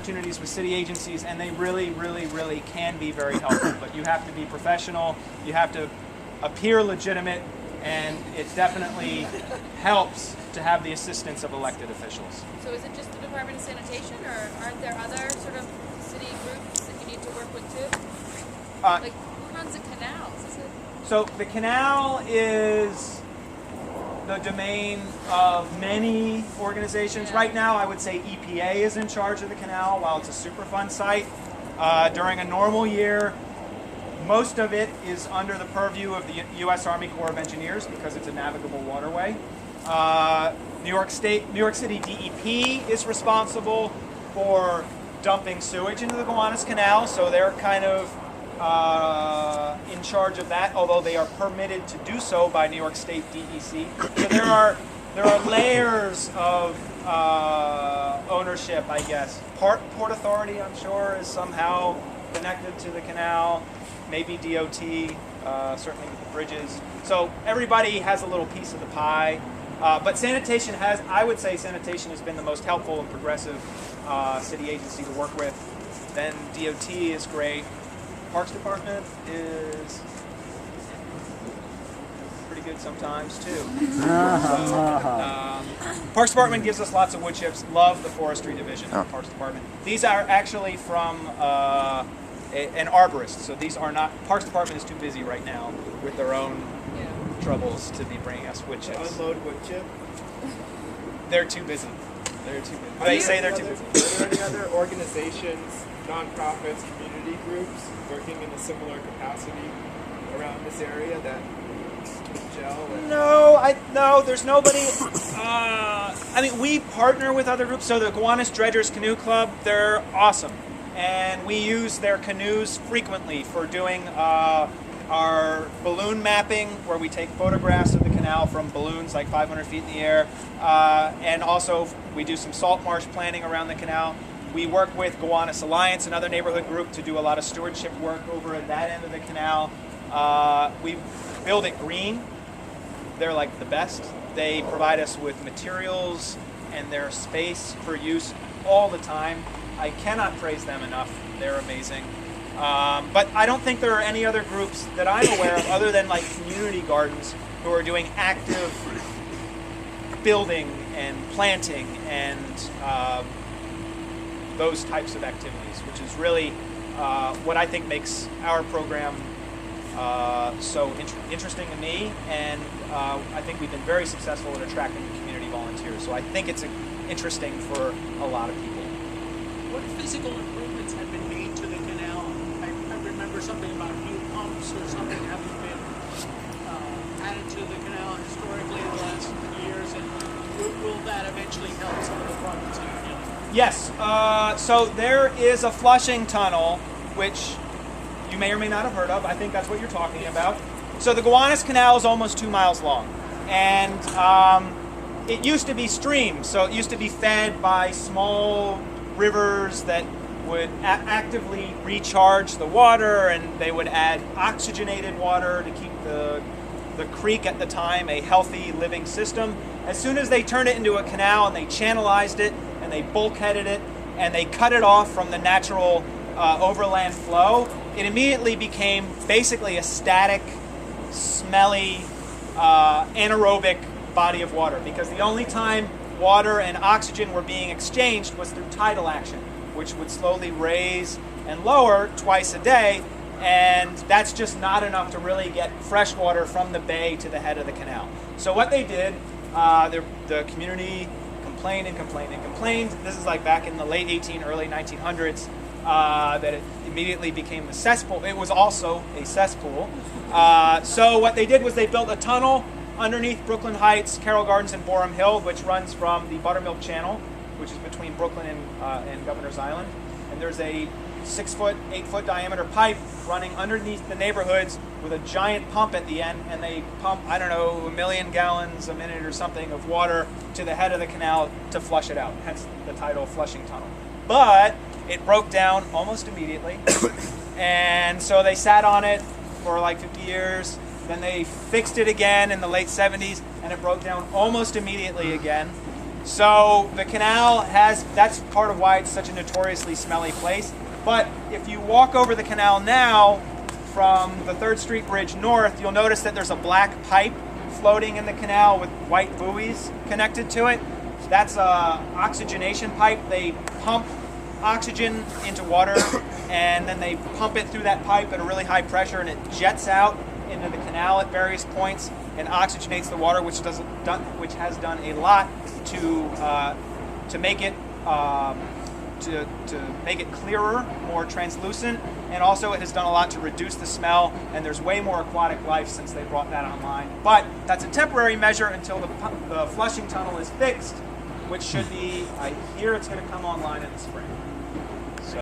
opportunities with city agencies, and they really, really, really can be very helpful. But you have to be professional, you have to appear legitimate, and it definitely helps to have the assistance of elected officials. So is it just the Department of Sanitation, or aren't there other sort of city groups that you need to work with too? Like, who runs the canals? Is it? So the canal is the domain of many organizations. Yeah. Right now, I would say EPA is in charge of the canal while it's a Superfund site. During a normal year, most of it is under the purview of the U.S. Army Corps of Engineers because it's a navigable waterway. New York City DEP is responsible for dumping sewage into the Gowanus Canal, so they're kind of in charge of that, although they are permitted to do so by New York State DEC. So there are layers of ownership, I guess. Port Authority, I'm sure, is somehow connected to the canal. Maybe DOT, certainly with the bridges. So everybody has a little piece of the pie. But sanitation I would say sanitation has been the most helpful and progressive city agency to work with. Then DOT is great. Parks Department is pretty good sometimes too. Parks Department gives us lots of wood chips. Love the Forestry Division of the Parks Department. These are actually from an arborist, so these are not. Parks Department is too busy right now with their own troubles to be bringing us wood chips. Unload wood chip? They're too busy. They're too busy. They say they're too busy. Are there any other organizations, nonprofits, community groups working in a similar capacity around this area that could gel? No, there's nobody. I mean, we partner with other groups. So the Gowanus Dredgers Canoe Club, they're awesome. And we use their canoes frequently for doing our balloon mapping, where we take photographs of the canal from balloons like 500 feet in the air. And also we do some salt marsh planning around the canal. We work with Gowanus Alliance, another neighborhood group, to do a lot of stewardship work over at that end of the canal. We build it green. They're like the best. They provide us with materials and their space for use all the time. I cannot praise them enough. They're amazing. But I don't think there are any other groups that I'm aware of other than like community gardens who are doing active building and planting and those types of activities, which is really what I think makes our program so interesting to me, and I think we've been very successful at attracting community volunteers. So I think it's interesting for a lot of people. What physical improvements have been made to the canal? I remember something about new pumps or something having been added to the canal historically in the last years, and will that eventually help some of the problems in the canal? Yes, so there is a flushing tunnel, which you may or may not have heard of. I think that's what you're talking about. So the Gowanus Canal is almost 2 miles long, and it used to be streams, so it used to be fed by small rivers that would actively recharge the water, and they would add oxygenated water to keep the creek at the time a healthy living system. As soon as they turned it into a canal and they channelized it and they bulkheaded it and they cut it off from the natural overland flow, it immediately became basically a static, smelly, anaerobic body of water, because the only time water and oxygen were being exchanged was through tidal action, which would slowly raise and lower twice a day, and that's just not enough to really get fresh water from the bay to the head of the canal. So what they did, the community complained and complained and complained. This is like back in the late early 1900s, that it immediately became a cesspool. It was also a cesspool. So what they did was they built a tunnel underneath Brooklyn Heights, Carroll Gardens, and Borum Hill, which runs from the Buttermilk Channel, which is between Brooklyn and Governor's Island. And there's a 6-foot, 8-foot diameter pipe running underneath the neighborhoods with a giant pump at the end, and they pump, I don't know, 1 million gallons a minute or something of water to the head of the canal to flush it out, hence the title Flushing Tunnel. But it broke down almost immediately, and so they sat on it for like 50 years. Then they fixed it again in the late 70s, and it broke down almost immediately again. So the canal that's part of why it's such a notoriously smelly place. But if you walk over the canal now from the 3rd Street Bridge north, you'll notice that there's a black pipe floating in the canal with white buoys connected to it. That's a oxygenation pipe. They pump oxygen into water and then they pump it through that pipe at a really high pressure and it jets out into the canal at various points and oxygenates the water, which has done a lot to make it to make it clearer, more translucent, and also it has done a lot to reduce the smell, and there's way more aquatic life since they brought that online. But that's a temporary measure until the flushing tunnel is fixed, which should be, I hear it's going to come online in the spring.